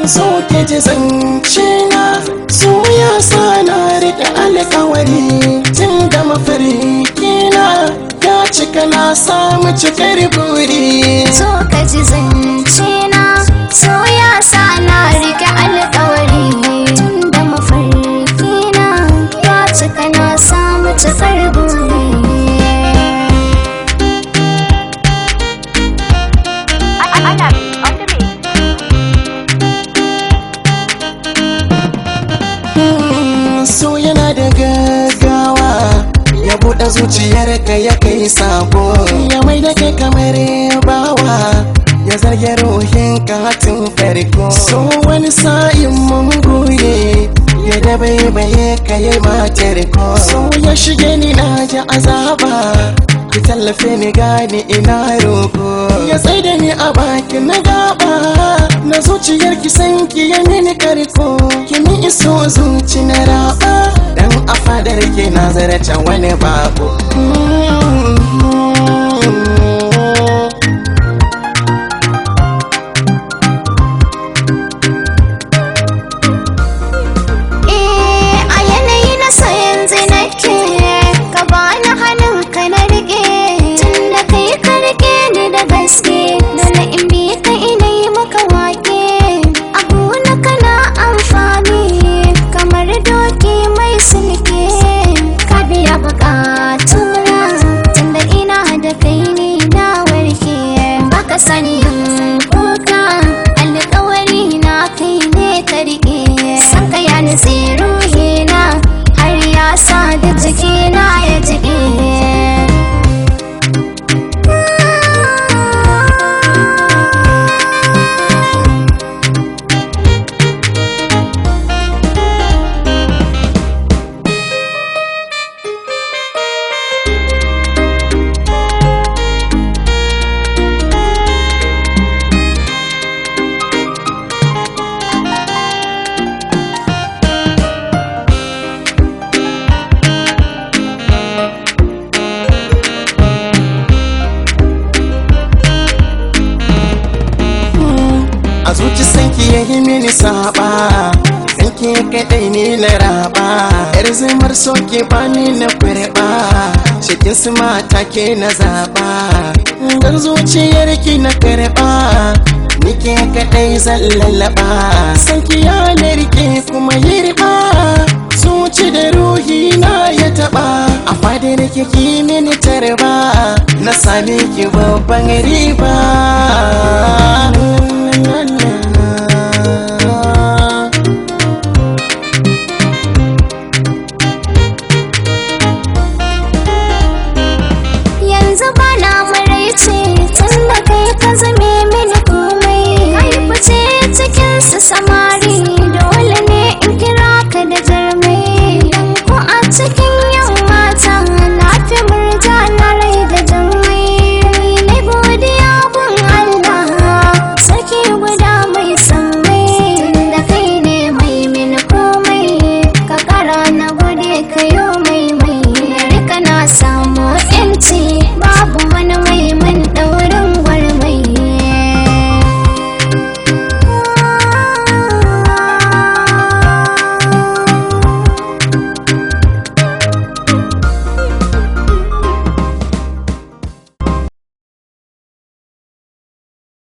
so ke ji zance na so ya sa na riƙe alƙawari tun da mafarki na ya cika na samu cikar buri. So ka ji zance na so ya sa na riƙe alƙawari tun da mafarki na ya cika na samu cikar buri. So yana da gaggawa ya buɗe zuciyarka ya kai sako, ya mai da kai kamar bawa ya zarge ruhinka tun farko. So wani sa'in mun goye ya dabaibaye ka yi matar ko. So ya shige ni na ji azaba ki tallafe ni gani ina roko, ya tsaida ni a baki na gaba na zuciyar ki san ki ya mini karko, ki mi iso zuci na raba dan a fadar ki na zarata wani bako. A yanayi na so yanzu nake ka bani hannun ka na rike, tun da kai ka rike ni da gaske dole in bi ka ina yi maka wake. Abu na kana amfani kamar doki mai sulke, ka biya bukatuna tun da ina da kai ni na warke. Baka sani kuka alƙawari na kai ne ka rike, san ka ya nutse ruhina har ya sa da jikina ya jike. A zuci sanki ya yi mini saba, sanki kaɗai ni na raba, yar zumar soke bani na kurɓa, cikin su mata ke na zaɓa, dan zuciyar ki na karɓa, nike kaɗai zan lallaɓa, sanki ya narke kuma yi riɓa, zuci da ruhi na ya taɓa, a fadar ki mini tarba, na sami ki babban riba.